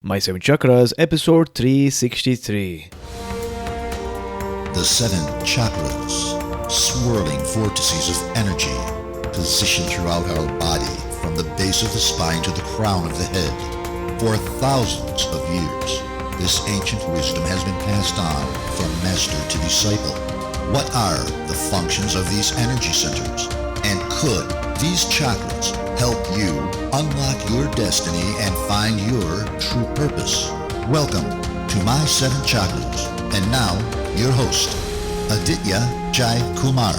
My Seven Chakras, episode 363. The seven chakras, swirling vortices of energy, positioned throughout our body from the base of the spine to the crown of the head. For thousands of years, this ancient wisdom has been passed on from master to disciple. What are the functions of these energy centers? And could these chakras help you unlock your destiny and find your true purpose? Welcome to My Seven Chakras. And now, your host, Aditya Jai Kumar.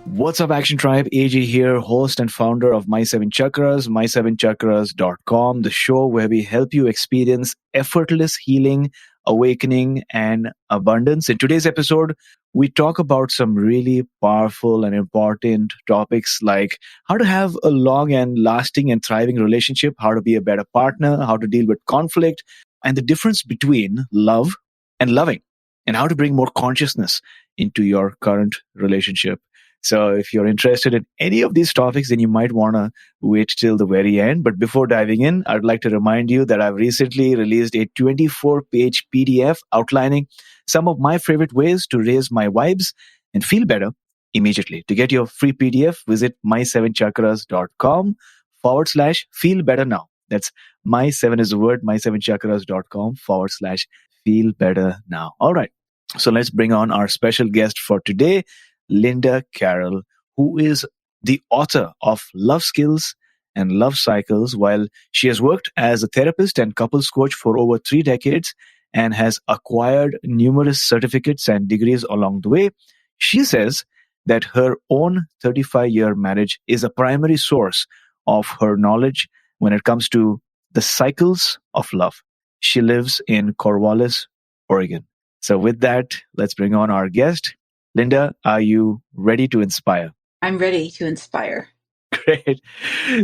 What's up, Action Tribe? AJ here, host and founder of My Seven Chakras, my7chakras.com, the show where we help you experience effortless healing, awakening, and abundance. In today's episode, we talk about some really powerful and important topics like how to have a long and lasting and thriving relationship, how to be a better partner, how to deal with conflict, and the difference between love and loving, and how to bring more consciousness into your current relationship. So if you're interested in any of these topics, then you might want to wait till the very end. But before diving in, I'd like to remind you that I've recently released a 24-page PDF outlining some of my favorite ways to raise my vibes and feel better immediately. To get your free PDF, visit my7chakras.com/feel better now. That's my7 is the word, my7chakras.com/feel better now. All right. So let's bring on our special guest for today, Linda Carroll, who is the author of Love Skills and Love Cycles. While she has worked as a therapist and couples coach for over 3 decades and has acquired numerous certificates and degrees along the way, she says that her own 35-year marriage is a primary source of her knowledge when it comes to the cycles of love. She lives in Corvallis, Oregon. So with that, let's bring on our guest. Linda, are you ready to inspire? I'm ready to inspire. Great.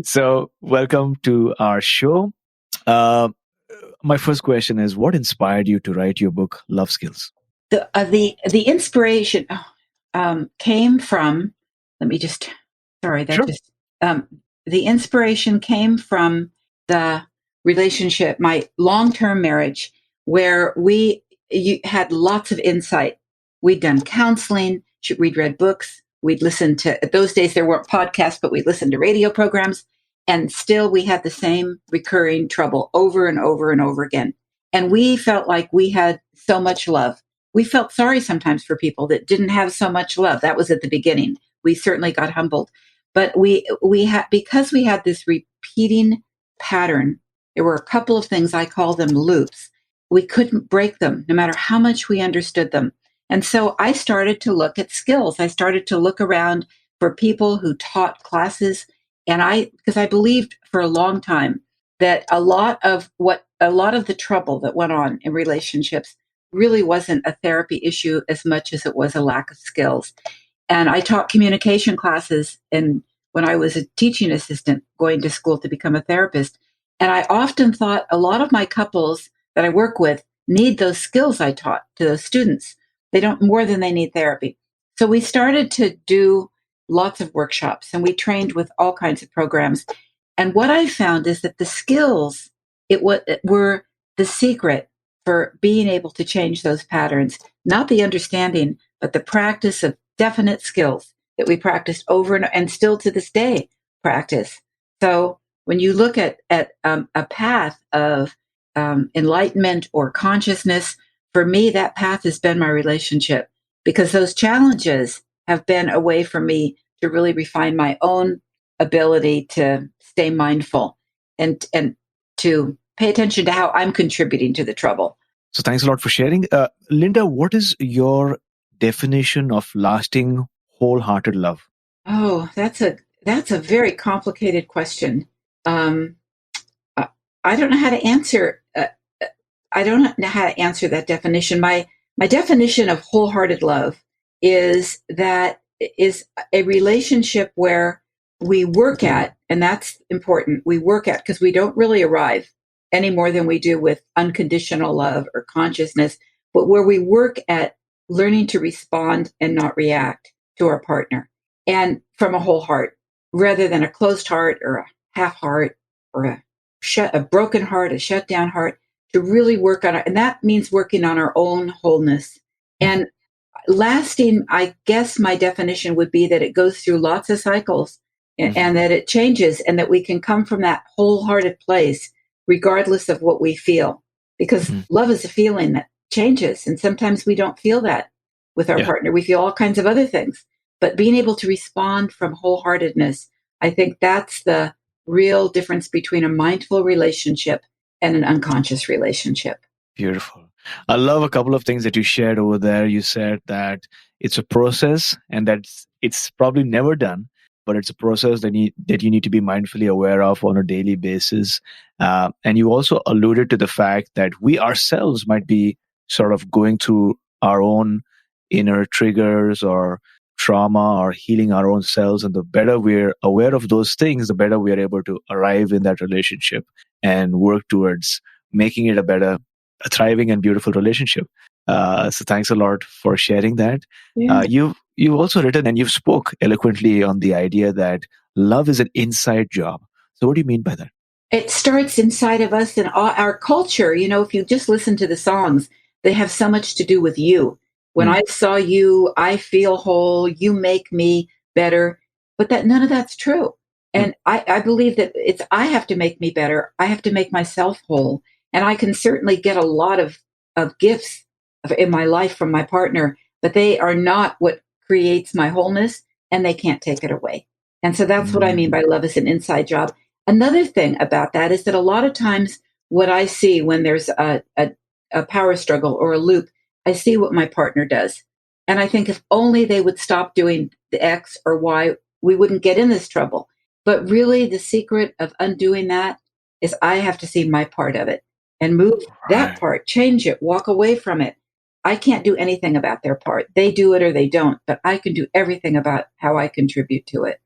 So welcome to our show. My first question is, what inspired you to write your book, Love Skills? The inspiration came from, Sure. the inspiration came from the relationship, my long-term marriage, where you had lots of insight. We'd done counseling, we'd read books, we'd listened to, at those days there weren't podcasts, but we'd listened to radio programs, and still we had the same recurring trouble over and over and over again. And we felt like we had so much love. We felt sorry sometimes for people that didn't have so much love. That was at the beginning. We certainly got humbled. But because we had this repeating pattern, there were a couple of things, I call them loops. We couldn't break them, no matter how much we understood them. And so I started to look at skills. I started to look around for people who taught classes. And because I believed for a long time that a lot of the trouble that went on in relationships really wasn't a therapy issue as much as it was a lack of skills. And I taught communication classes when I was a teaching assistant going to school to become a therapist. And I often thought a lot of my couples that I work with need those skills I taught to those students. They don't more than they need therapy. So we started to do lots of workshops and we trained with all kinds of programs. And what I found is that the skills were the secret for being able to change those patterns, not the understanding, but the practice of definite skills that we practiced over and still to this day practice. So when you look at a path of enlightenment or consciousness, for me, that path has been my relationship, because those challenges have been a way for me to really refine my own ability to stay mindful and to pay attention to how I'm contributing to the trouble. So thanks a lot for sharing. Linda, what is your definition of lasting, wholehearted love? Oh, that's a very complicated question. I don't know how to answer. I don't know how to answer that definition. My definition of wholehearted love is a relationship where we work at, and that's important, we work at, because we don't really arrive any more than we do with unconditional love or consciousness, but where we work at learning to respond and not react to our partner, and from a whole heart, rather than a closed heart or a half heart or a broken heart, a shut down heart, to really work on it. And that means working on our own wholeness. And lasting, I guess my definition would be that it goes through lots of cycles and that it changes, and that we can come from that wholehearted place regardless of what we feel, because love is a feeling that changes, and sometimes we don't feel that with our partner. We feel all kinds of other things, but being able to respond from wholeheartedness, I think that's the real difference between a mindful relationship and an unconscious relationship. Beautiful. I love a couple of things that you shared over there. You said that it's a process and that it's probably never done, but it's a process that you need to be mindfully aware of on a daily basis. And you also alluded to the fact that we ourselves might be sort of going through our own inner triggers or trauma or healing our own selves. And the better we're aware of those things, the better we are able to arrive in that relationship and work towards making it a thriving and beautiful relationship. So thanks a lot for sharing that. Yeah. You've also written and you've spoke eloquently on the idea that love is an inside job. So what do you mean by that? It starts inside of us and our culture. You know, if you just listen to the songs, they have so much to do with you. When I saw you, I feel whole, you make me better. But that none of that's true. And I believe that I have to make me better. I have to make myself whole. And I can certainly get a lot of gifts in my life from my partner, but they are not what creates my wholeness, and they can't take it away. And so that's what I mean by love is an inside job. Another thing about that is that a lot of times what I see when there's a power struggle or a loop, I see what my partner does. And I think if only they would stop doing the X or Y, we wouldn't get in this trouble. But really, the secret of undoing that is I have to see my part of it and move that part, change it, walk away from it. I can't do anything about their part. They do it or they don't, but I can do everything about how I contribute to it.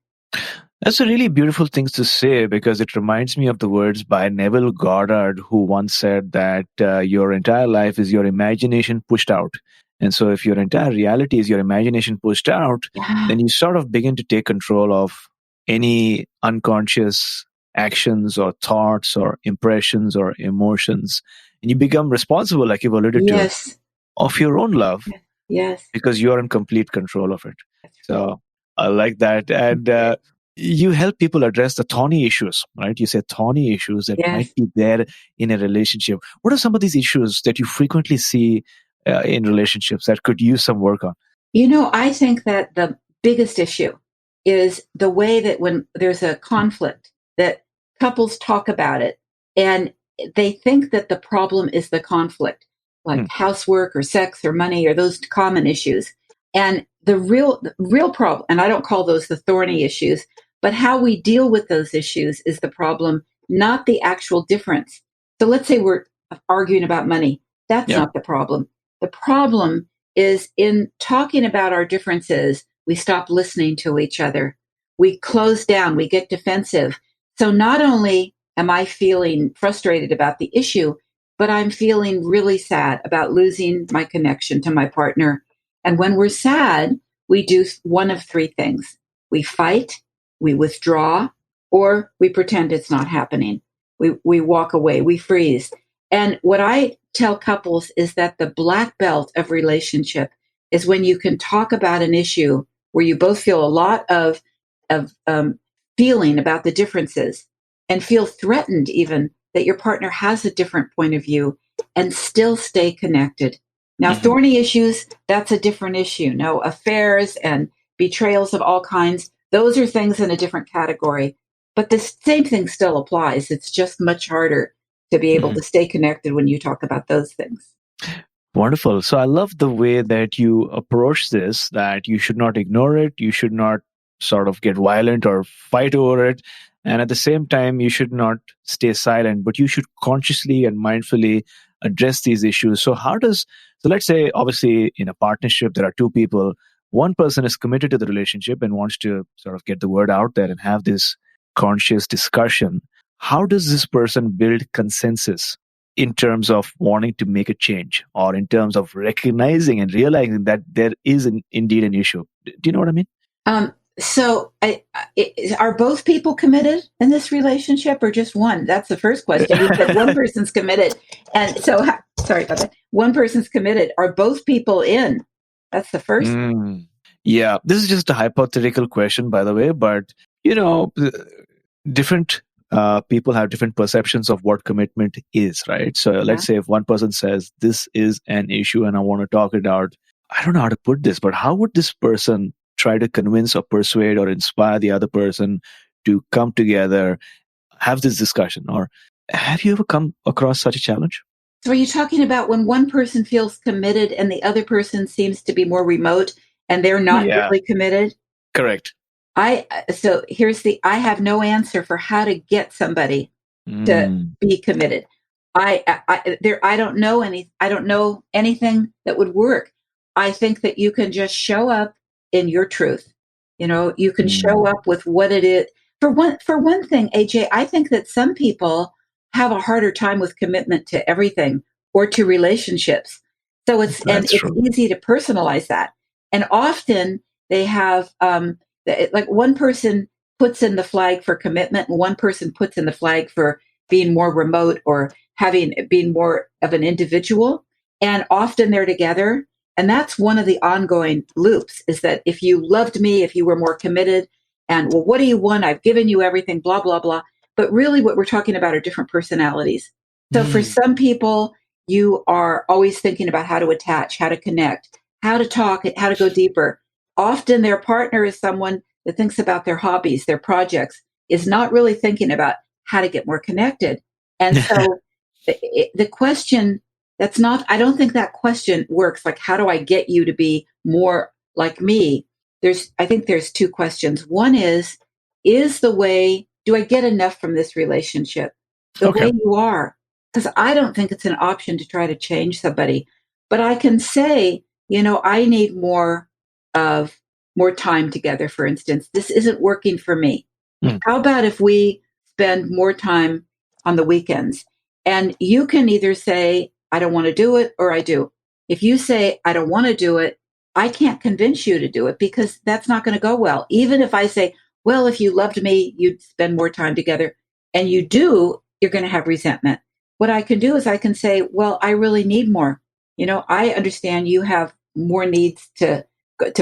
That's a really beautiful thing to say, because it reminds me of the words by Neville Goddard, who once said that your entire life is your imagination pushed out. And so if your entire reality is your imagination pushed out, then you sort of begin to take control of any unconscious actions or thoughts or impressions or emotions. And you become responsible, like you've alluded to, of your own love. Yes. Because you're in complete control of it. So I like that. And you help people address the thorny issues, right? You said thorny issues that might be there in a relationship. What are some of these issues that you frequently see in relationships that could use some work on? You know, I think that the biggest issue is the way that when there's a conflict, that couples talk about it and they think that the problem is the conflict, like housework or sex or money or those common issues. And the real problem, and I don't call those the thorny issues, but how we deal with those issues is the problem, not the actual difference. So let's say we're arguing about money. That's not the problem. The problem is in talking about our differences, we stop listening to each other. We close down, we get defensive. So not only am I feeling frustrated about the issue, but I'm feeling really sad about losing my connection to my partner. And when we're sad, we do one of three things. We fight, we withdraw, or we pretend it's not happening. We walk away, we freeze. And what I tell couples is that the black belt of relationship is when you can talk about an issue where you both feel a lot of feeling about the differences and feel threatened even that your partner has a different point of view and still stay connected. Now, thorny issues, that's a different issue. No, affairs and betrayals of all kinds, those are things in a different category. But the same thing still applies. It's just much harder to be able to stay connected when you talk about those things. Wonderful. So I love the way that you approach this, that you should not ignore it. You should not sort of get violent or fight over it. And at the same time, you should not stay silent, but you should consciously and mindfully address these issues. So let's say, obviously, in a partnership, there are two people. One person is committed to the relationship and wants to sort of get the word out there and have this conscious discussion. How does this person build consensus in terms of wanting to make a change, or in terms of recognizing and realizing that there is indeed an issue? Do you know what I mean? So, are both people committed in this relationship, or just one? That's the first question. You said one person's committed, and so sorry about that. One person's committed. Are both people in? That's the first. Yeah, this is just a hypothetical question, by the way, but different people have different perceptions of what commitment is, right? So let's say if one person says this is an issue and I want to talk it out, I don't know how to put this, but how would this person try to convince or persuade or inspire the other person to come together, have this discussion? Or have you ever come across such a challenge? So, are you talking about when one person feels committed and the other person seems to be more remote and they're not really committed? Correct. I have no answer for how to get somebody to be committed. I don't know anything that would work. I think that you can just show up in your truth. You can show up with what it is. For one thing, AJ, I think that some people have a harder time with commitment to everything or to relationships. So it's easy to personalize that. And often they have like one person puts in the flag for commitment and one person puts in the flag for being more remote or being more of an individual. And often they're together. And that's one of the ongoing loops, is that if you loved me, if you were more committed, and well, what do you want? I've given you everything, blah, blah, blah. But really what we're talking about are different personalities. So for some people, you are always thinking about how to attach, how to connect, how to talk, how to go deeper. Often their partner is someone that thinks about their hobbies, their projects, is not really thinking about how to get more connected. And so the question I don't think that question works. Like, how do I get you to be more like me? I think there's two questions. One is do I get enough from this relationship? The way you are. Because I don't think it's an option to try to change somebody. But I can say, I need more time together, for instance. This isn't working for me. How about if we spend more time on the weekends? And you can either say, I don't want to do it, or I do. If you say, I don't want to do it, I can't convince you to do it because that's not going to go well. Even if I say, well, if you loved me, you'd spend more time together, and you do, you're going to have resentment. What I can do is I can say, well, I really need more. I understand you have more needs to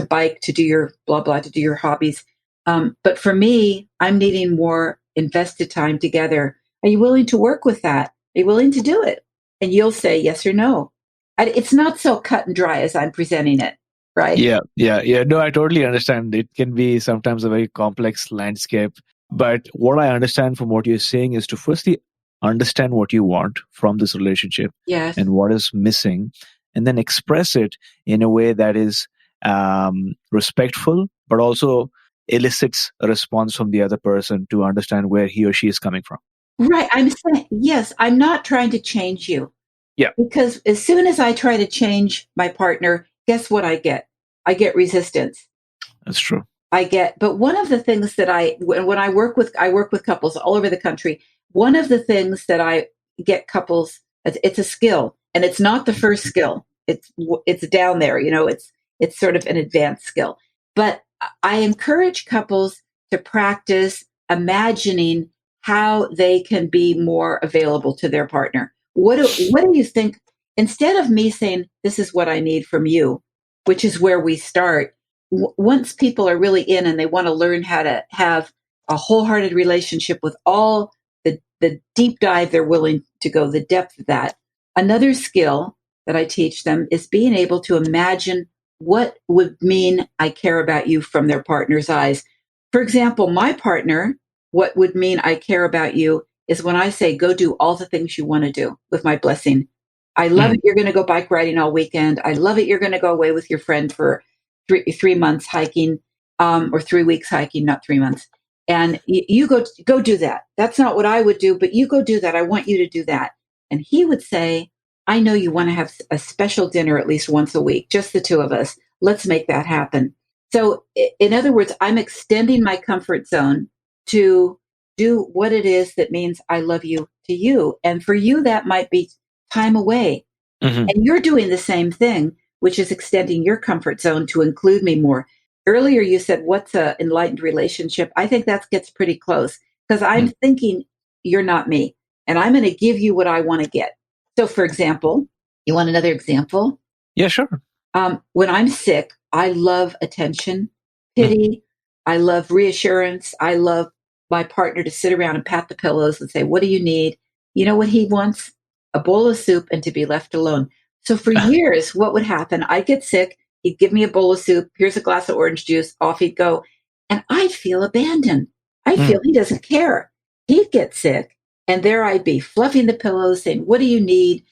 bike, to do your blah, blah, to do your hobbies. But for me, I'm needing more invested time together. Are you willing to work with that? Are you willing to do it? And you'll say yes or no. It's not so cut and dry as I'm presenting it, right? Yeah. No, I totally understand. It can be sometimes a very complex landscape. But what I understand from what you're saying is to firstly understand what you want from this relationship, yes, and what is missing, and then express it in a way that is respectful, but also elicits a response from the other person to understand where he or she is coming from. Right. I'm saying, yes, I'm not trying to change you. Yeah. Because as soon as I try to change my partner, guess what I get? I get resistance. That's true. But one of the things that when I work with couples all over the country, one of the things that I get couples, it's a skill, and it's not the first skill. It's down there, it's sort of an advanced skill. But I encourage couples to practice imagining how they can be more available to their partner. What do you think? Instead of me saying, this is what I need from you, which is where we start, once people are really in and they want to learn how to have a wholehearted relationship with all the deep dive they're willing to go, the depth of that. Another skill that I teach them is being able to imagine what would mean I care about you from their partner's eyes. For example, my partner, what would mean I care about you is when I say, go do all the things you want to do with my blessing. I love it. You're going to go bike riding all weekend. I love it. You're going to go away with your friend for three months hiking, or 3 weeks hiking, not 3 months. And you go do that. That's not what I would do, but you go do that. I want you to do that. And he would say, I know you want to have a special dinner at least once a week, just the two of us. Let's make that happen. So in other words, I'm extending my comfort zone to do what it is that means I love you to you. And for you, that might be time away. And you're doing the same thing, which is extending your comfort zone to include me more. earlier you said, what's an enlightened relationship? I think that gets pretty close because I'm thinking you're not me and I'm going to give you what I want to get. So for example, you want another example? Yeah, sure. When I'm sick, I love attention, pity. I love reassurance. I love my partner to sit around and pat the pillows and say, what do you need? You know what he wants? A bowl of soup and to be left alone. So for years, what would happen? I'd get sick. He'd give me a bowl of soup. Here's a glass of orange juice. Off he'd go. And I'd feel abandoned. I'd feel he doesn't care. He'd get sick. And there I'd be fluffing the pillows saying, what do you need?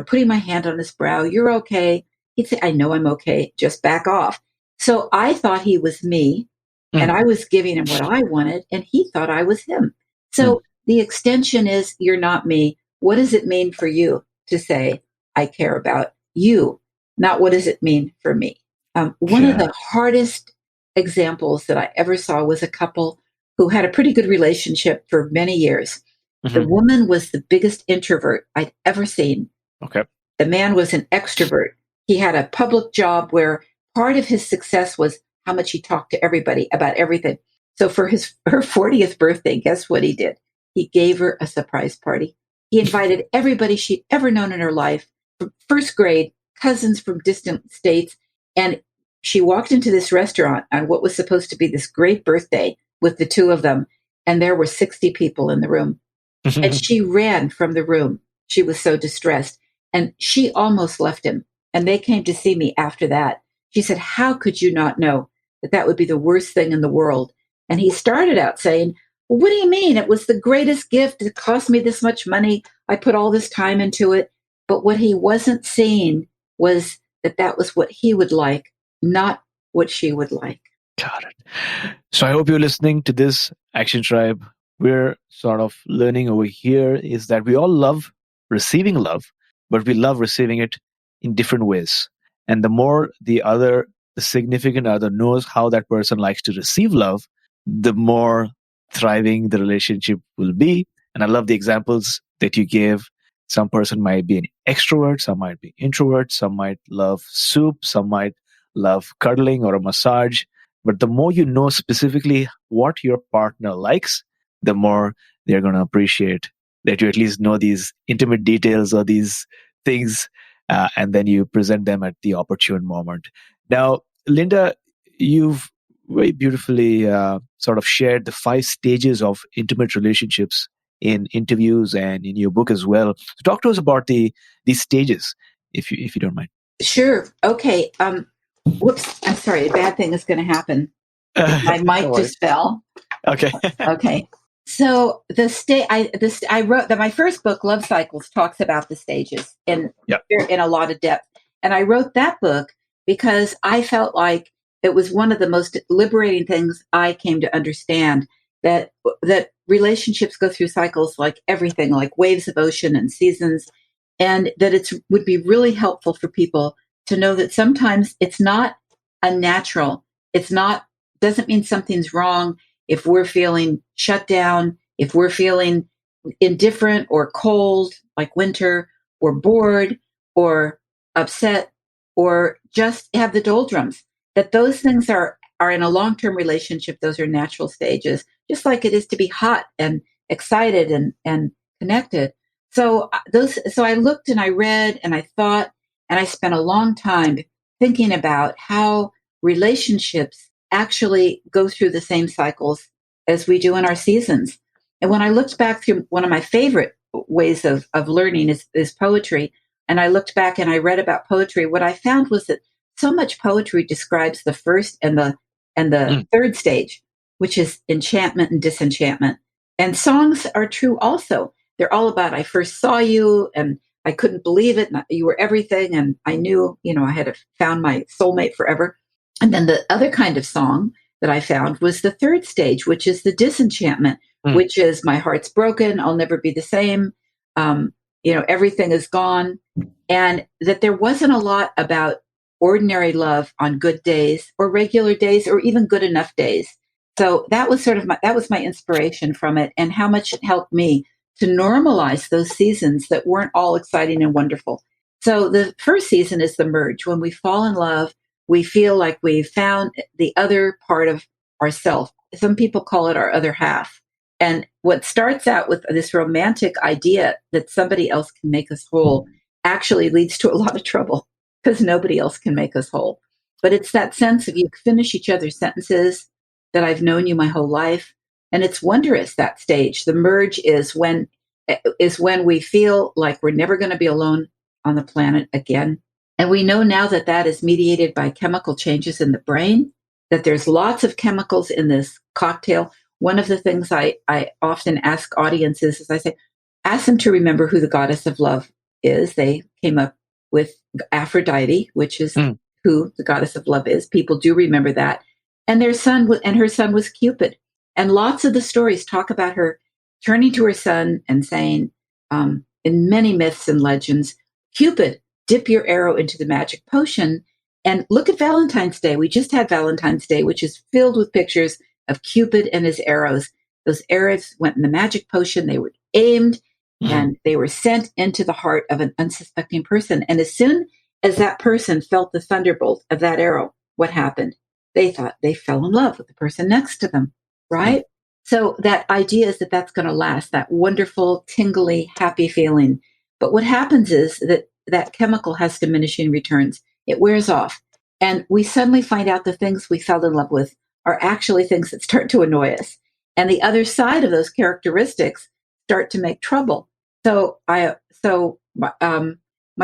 Putting my hand on his brow. You're okay. He'd say, I know I'm okay. Just back off. So I thought he was me and I was giving him what I wanted and he thought I was him. So the extension is, you're not me. What does it mean for you to say, I care about you? Not what does it mean for me? One of the hardest examples that I ever saw was a couple who had a pretty good relationship for many years. The woman was the biggest introvert I'd ever seen. Okay. The man was an extrovert. He had a public job where part of his success was how much he talked to everybody about everything. So for her 40th birthday, guess what he did? He gave her a surprise party. He invited everybody she'd ever known in her life from first grade, cousins from distant states. And she walked into this restaurant on what was supposed to be this great birthday with the two of them. And there were 60 people in the room. And she ran from the room. She was so distressed. And she almost left him. And they came to see me after that. She said, how could you not know that that would be the worst thing in the world? And he started out saying, well, what do you mean? It was the greatest gift. It cost me this much money. I put all this time into it. But what he wasn't seeing was that that was what he would like, not what she would like. Got it. So I hope you're listening to this, Action Tribe. We're sort of learning over here is that we all love receiving love, but we love receiving it in different ways. And the more the significant other knows how that person likes to receive love, the more thriving the relationship will be. And I love the examples that you gave. Some person might be an extrovert, some might be introvert, some might love soup, some might love cuddling or a massage. But the more you know specifically what your partner likes, the more they're going to appreciate that you at least know these intimate details or these things, and then you present them at the opportune moment. Now, Linda, you've very beautifully sort of shared the 5 stages of intimate relationships in interviews and in your book as well. So talk to us about these stages, if you don't mind. Sure. Okay. Whoops. I'm sorry. A bad thing is going to happen. My mic just fell. Okay. Okay. So I wrote that my first book, Love Cycles, talks about the stages in a lot of depth. And I wrote that book because I felt like it was one of the most liberating things I came to understand, that relationships go through cycles like everything, like waves of ocean and seasons, and that it would be really helpful for people to know that sometimes it's not unnatural. Doesn't mean something's wrong. If we're feeling shut down, if we're feeling indifferent or cold, like winter, or bored, or upset, or just have the doldrums, that those things are in a long-term relationship. Those are natural stages, just like it is to be hot and excited and connected. So I looked and I read and I thought, and I spent a long time thinking about how relationships actually go through the same cycles as we do in our seasons. And when I looked back through, one of my favorite ways of learning is poetry. And I looked back and I read about poetry. What I found was that so much poetry describes the first and the third stage, which is enchantment and disenchantment. And songs are true also. They're all about, I first saw you and I couldn't believe it. And you were everything. And I knew, I had found my soulmate forever. And then the other kind of song that I found was the third stage, which is the disenchantment, which is my heart's broken. I'll never be the same. Everything is gone. And that there wasn't a lot about ordinary love on good days or regular days or even good enough days. So that was my inspiration from it, and how much it helped me to normalize those seasons that weren't all exciting and wonderful. So the first season is the merge, when we fall in love, we feel like we've found the other part of ourself. Some people call it our other half. And what starts out with this romantic idea that somebody else can make us whole actually leads to a lot of trouble because nobody else can make us whole. But it's that sense of you finish each other's sentences, that I've known you my whole life. And it's wondrous, that stage. The merge is when we feel like we're never going to be alone on the planet again. And we know now that that is mediated by chemical changes in the brain, that there's lots of chemicals in this cocktail. One of the things I often ask audiences is I say, ask them to remember who the goddess of love is. They came up with Aphrodite, which is who the goddess of love is. People do remember that. And her son was Cupid. And lots of the stories talk about her turning to her son and saying, in many myths and legends, Cupid, dip your arrow into the magic potion. And look at Valentine's Day. We just had Valentine's Day, which is filled with pictures of Cupid and his arrows. Those arrows went in the magic potion. They were aimed and they were sent into the heart of an unsuspecting person. And as soon as that person felt the thunderbolt of that arrow, what happened? They thought they fell in love with the person next to them, right? So that idea is that that's going to last, that wonderful, tingly, happy feeling. But what happens is that that chemical has diminishing returns. It wears off. And we suddenly find out the things we fell in love with are actually things that start to annoy us. And the other side of those characteristics start to make trouble. So my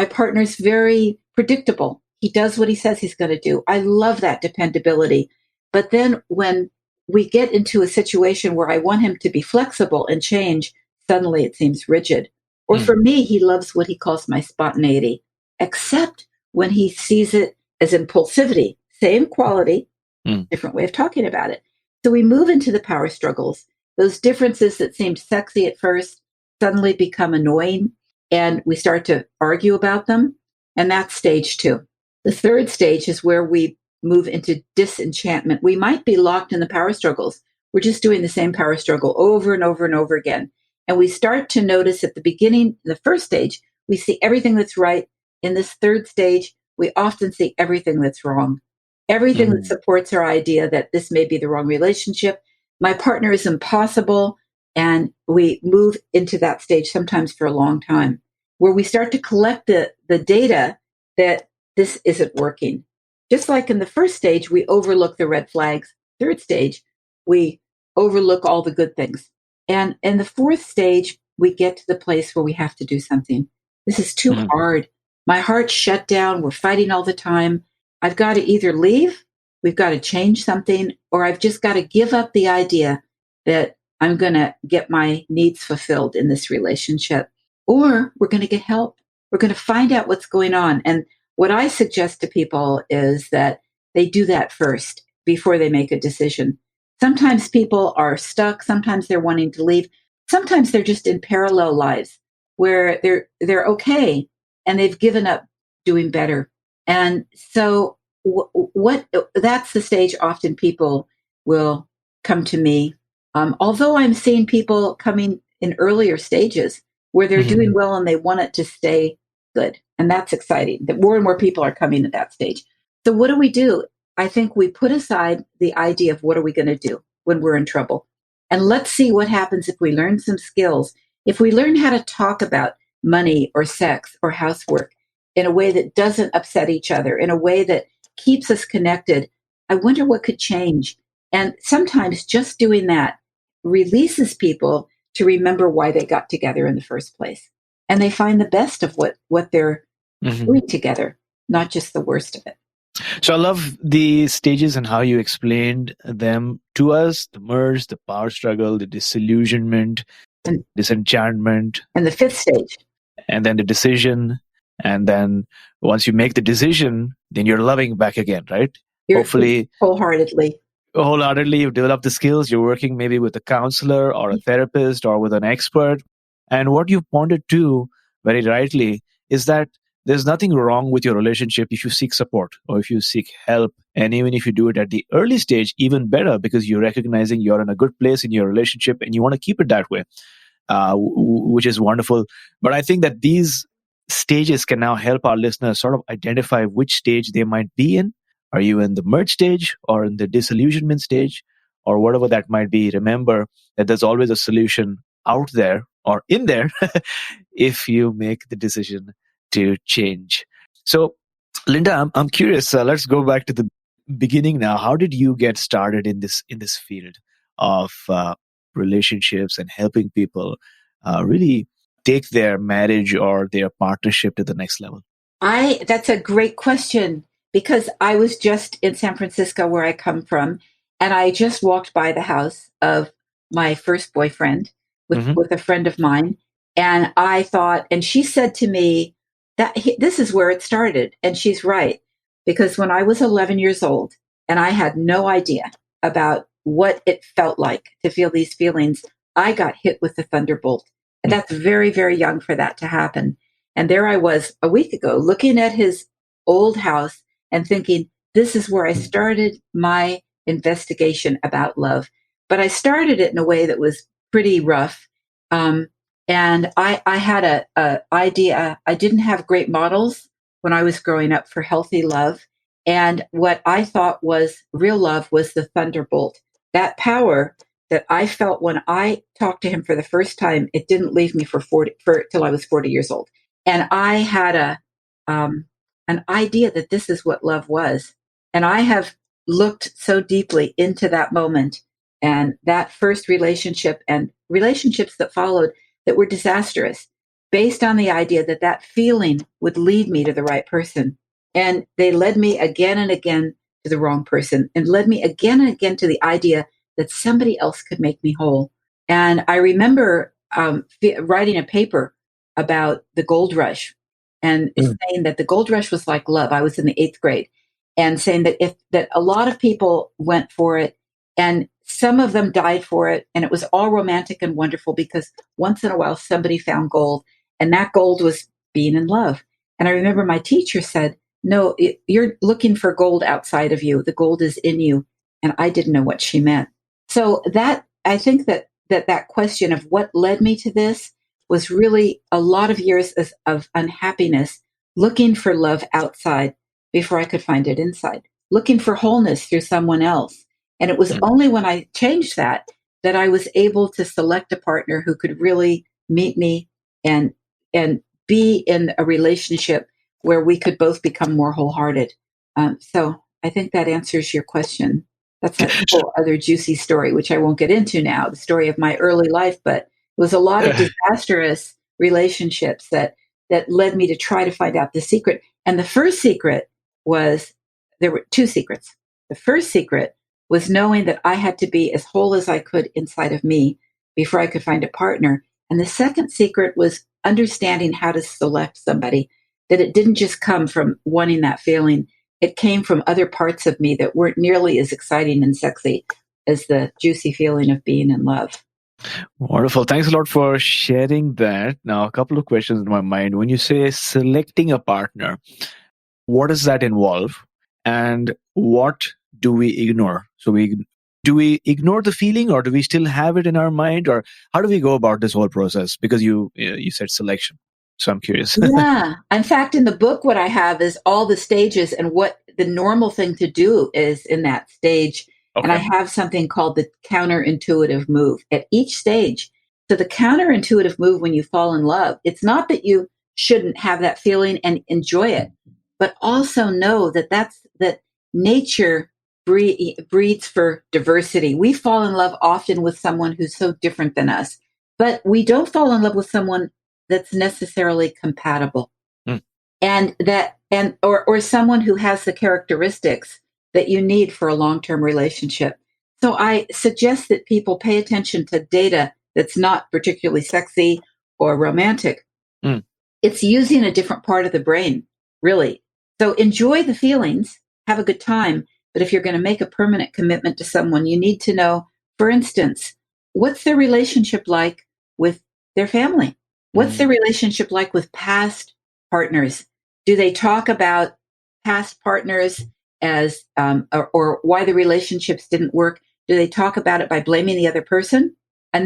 partner's very predictable. He does what he says he's going to do. I love that dependability. But then when we get into a situation where I want him to be flexible and change, suddenly it seems rigid. Or for me, he loves what he calls my spontaneity, except when he sees it as impulsivity. Same quality, different way of talking about it. So we move into the power struggles. Those differences that seemed sexy at first suddenly become annoying, and we start to argue about them. And that's stage 2. The third stage is where we move into disenchantment. We might be locked in the power struggles. We're just doing the same power struggle over and over and over again. And we start to notice at the beginning, the first stage, we see everything that's right. In this third stage, we often see everything that's wrong. Everything that supports our idea that this may be the wrong relationship. My partner is impossible. And we move into that stage sometimes for a long time, where we start to collect the data that this isn't working. Just like in the first stage, we overlook the red flags. Third stage, we overlook all the good things. And in the fourth stage, we get to the place where we have to do something. This is too hard. My heart's shut down. We're fighting all the time. I've got to either leave, we've got to change something, or I've just got to give up the idea that I'm going to get my needs fulfilled in this relationship. Or we're going to get help. We're going to find out what's going on. And what I suggest to people is that they do that first before they make a decision. Sometimes people are stuck. Sometimes they're wanting to leave. Sometimes they're just in parallel lives where they're okay and they've given up doing better. And so that's the stage often people will come to me. Although I'm seeing people coming in earlier stages where they're doing well and they want it to stay good. And that's exciting that more and more people are coming at that stage. So what do? I think we put aside the idea of what are we going to do when we're in trouble. And let's see what happens if we learn some skills. If we learn how to talk about money or sex or housework in a way that doesn't upset each other, in a way that keeps us connected, I wonder what could change. And sometimes just doing that releases people to remember why they got together in the first place. And they find the best of what they're doing together, not just the worst of it. So I love the stages and how you explained them to us: the merge, the power struggle, the disillusionment, and disenchantment. And the fifth stage. And then the decision. And then once you make the decision, then you're loving back again, right? Hopefully. Wholeheartedly, you've developed the skills. You're working maybe with a counselor or a therapist or with an expert. And what you pointed to very rightly is that there's nothing wrong with your relationship if you seek support or if you seek help. And even if you do it at the early stage, even better, because you're recognizing you're in a good place in your relationship and you want to keep it that way, which is wonderful. But I think that these stages can now help our listeners sort of identify which stage they might be in, Are you in the merge stage or in the disillusionment stage or whatever that might be? Remember that there's always a solution out there or in there if you make the decision to change. So, Linda, I'm curious. Let's go back to the beginning now. How did you get started in this field of relationships and helping people really take their marriage or their partnership to the next level? That's a great question, because I was just in San Francisco, where I come from, and I just walked by the house of my first boyfriend Hmm. with a friend of mine. And I thought, and she said to me that this is where it started. And she's right, because when I was 11 years old and I had no idea about what it felt like to feel these feelings, I got hit with the thunderbolt. And that's very, very young for that to happen. And there I was a week ago looking at his old house and thinking, this is where I started my investigation about love. But I started it in a way that was pretty rough. And I had a idea. I didn't have great models when I was growing up for healthy love. And what I thought was real love was the thunderbolt, that power that I felt when I talked to him for the first time. It didn't leave me till I was 40 years old. And I had an idea that this is what love was. And I have looked so deeply into that moment and that first relationship and relationships that followed that were disastrous, based on the idea that that feeling would lead me to the right person. And they led me again and again to the wrong person, and led me again and again to the idea that somebody else could make me whole. And I remember writing a paper about the gold rush, and saying that the gold rush was like love. I was in the 8th grade, and saying that a lot of people went for it, and some of them died for it, and it was all romantic and wonderful, because once in a while somebody found gold, and that gold was being in love. And I remember my teacher said, no, you're looking for gold outside of you. The gold is in you. And I didn't know what she meant. So that, I think that question of what led me to this was really a lot of years of unhappiness, looking for love outside before I could find it inside, looking for wholeness through someone else. And it was only when I changed that I was able to select a partner who could really meet me and be in a relationship where we could both become more wholehearted. So I think that answers your question. That's a whole other juicy story, which I won't get into now, the story of my early life, but it was a lot of disastrous relationships that led me to try to find out the secret. And the first secret was, there were 2 secrets. The first secret was knowing that I had to be as whole as I could inside of me before I could find a partner. And the second secret was understanding how to select somebody, that it didn't just come from wanting that feeling. It came from other parts of me that weren't nearly as exciting and sexy as the juicy feeling of being in love. Wonderful. Thanks a lot for sharing that. Now, a couple of questions in my mind. When you say selecting a partner, what does that involve? And what do we ignore? So do we ignore the feeling, or do we still have it in our mind, or how do we go about this whole process? Because you said selection. So I'm curious. Yeah. In fact, in the book, what I have is all the stages and what the normal thing to do is in that stage. And I Okay. have something called the counterintuitive move at each stage. So the counterintuitive move when you fall in love, it's not that you shouldn't have that feeling and enjoy it, but also know that nature breeds for diversity. We fall in love often with someone who's so different than us, but we don't fall in love with someone that's necessarily compatible, Mm. or someone who has the characteristics that you need for a long-term relationship. So I suggest that people pay attention to data that's not particularly sexy or romantic. Mm. It's using a different part of the brain, really. So enjoy the feelings, have a good time. But if you're going to make a permanent commitment to someone, you need to know, for instance, what's their relationship like with their family? What's their relationship like with past partners? Do they talk about past partners as, or why the relationships didn't work? Do they talk about it by blaming the other person? Or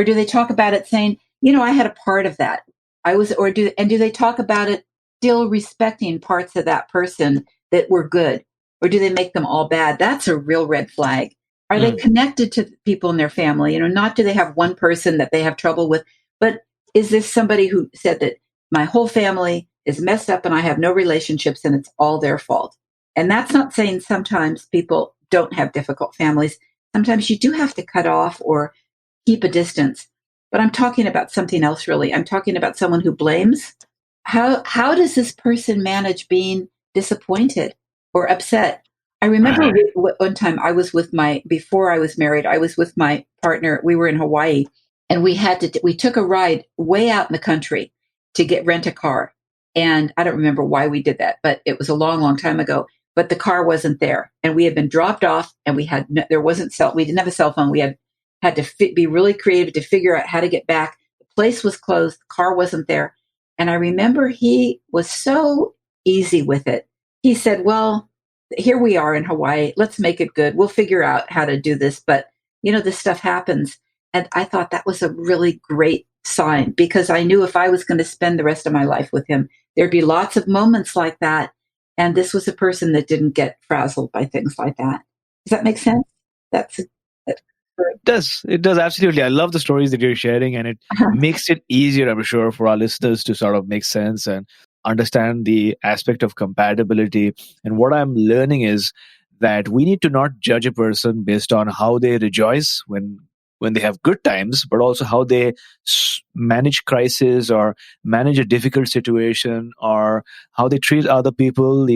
do they talk about it saying, I had a part of that. Do they talk about it still respecting parts of that person that were good? or do they make them all bad? That's a real red flag. Are they connected to people in their family? Not do they have one person that they have trouble with, but is this somebody who said that my whole family is messed up and I have no relationships and it's all their fault? And that's not saying sometimes people don't have difficult families. Sometimes you do have to cut off or keep a distance. But I'm talking about something else, really. I'm talking about someone who blames. How does this person manage being disappointed or upset? I remember one time before I was married, I was with my partner. We were in Hawaii, and we took a ride way out in the country to rent a car. And I don't remember why we did that, but it was a long, long time ago. But the car wasn't there, and we had been dropped off, and we didn't have a cell phone. We had to be really creative to figure out how to get back. The place was closed. The car wasn't there. And I remember he was so easy with it. He said, well, here we are in Hawaii. Let's make it good. We'll figure out how to do this. But, this stuff happens. And I thought that was a really great sign, because I knew if I was going to spend the rest of my life with him, there'd be lots of moments like that. And this was a person that didn't get frazzled by things like that. Does that make sense? It does, absolutely. I love the stories that you're sharing, and it makes it easier, I'm sure, for our listeners to sort of make sense and understand the aspect of compatibility. And what I'm learning is that we need to not judge a person based on how they rejoice when they have good times, but also how they manage crisis or manage a difficult situation, or how they treat other people,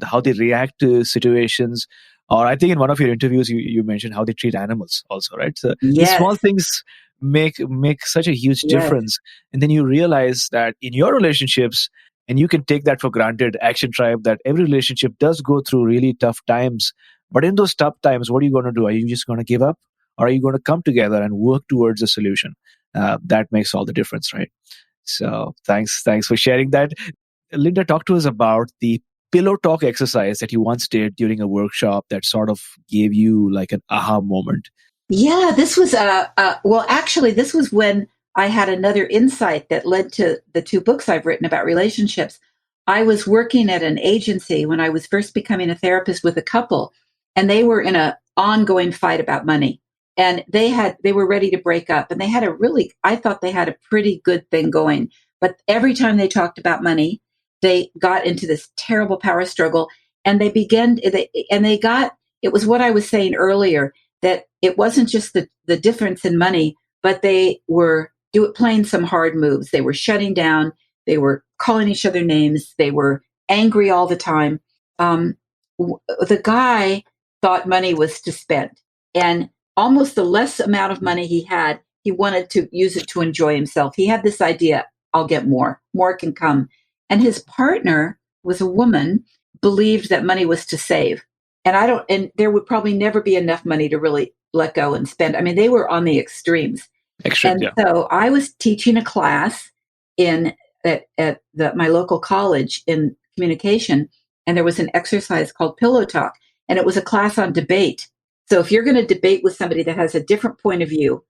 how they react to situations. Or I think in one of your interviews, you mentioned how they treat animals also, right? So these small things make such a huge difference. And then you realize that in your relationships, and you can take that for granted, Action Tribe, that every relationship does go through really tough times. But in those tough times, what are you going to do? Are you just going to give up? Or are you going to come together and work towards a solution? That makes all the difference, right? So thanks for sharing that. Linda, talk to us about the pillow talk exercise that you once did during a workshop that sort of gave you like an aha moment. Yeah, this was actually, this was when I had another insight that led to the 2 books I've written about relationships. I was working at an agency when I was first becoming a therapist with a couple, and they were in an ongoing fight about money. And they were ready to break up, and I thought they had a pretty good thing going. But every time they talked about money, they got into this terrible power struggle, and it was what I was saying earlier, that it wasn't just the difference in money, but they were playing some hard moves. They were shutting down. They were calling each other names. They were angry all the time. The guy thought money was to spend, and almost the less amount of money he had, he wanted to use it to enjoy himself. He had this idea, I'll get more can come. And his partner was a woman, believed that money was to save. And there would probably never be enough money to really let go and spend. I mean, they were on the extremes. So I was teaching a class at my local college in communication, and there was an exercise called Pillow Talk, and it was a class on debate. So if you're going to debate with somebody that has a different point of view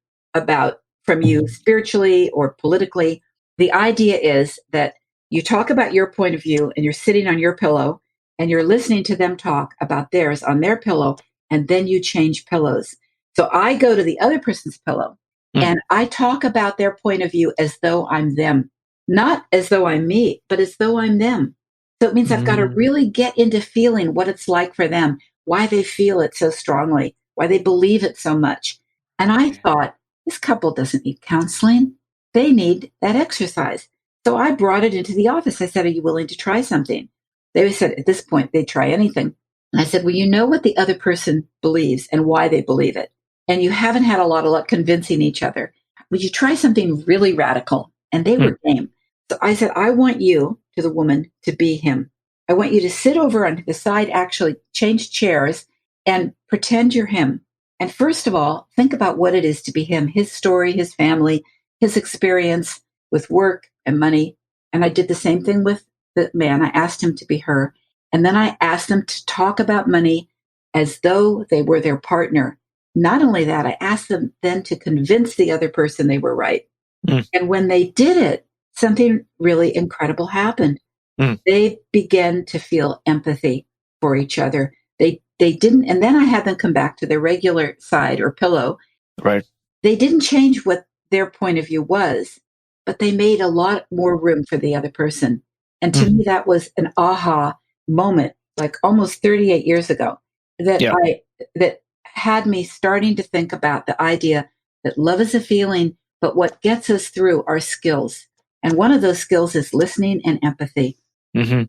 from you spiritually or politically, the idea is that you talk about your point of view, and you're sitting on your pillow, and you're listening to them talk about theirs on their pillow, and then you change pillows. So I go to the other person's pillow, and I talk about their point of view as though I'm them, not as though I'm me, but as though I'm them. So it means I've got to really get into feeling what it's like for them, why they feel it so strongly, why they believe it so much. And I thought, this couple doesn't need counseling. They need that exercise. So I brought it into the office. I said, are you willing to try something? They said at this point, they'd try anything. And I said, well, you know what the other person believes and why they believe it. And you haven't had a lot of luck convincing each other. Would you try something really radical? And they were game. So I said, I want you, to the woman, to be him. I want you to sit over on the side, actually change chairs and pretend you're him. And first of all, think about what it is to be him, his story, his family, his experience with work and money. And I did the same thing with the man. I asked him to be her. And then I asked them to talk about money as though they were their partner. Not only that, I asked them then to convince the other person they were right. And when they did it, something really incredible happened. They began to feel empathy. for each other. They didn't, and then I had them come back to their regular side or pillow. Right. They didn't change what their point of view was, but they made a lot more room for the other person. And to me, that was an aha moment, like almost 38 years ago, that Yeah. that had me starting to think about the idea that love is a feeling, but what gets us through are skills. And one of those skills is listening and empathy. hmm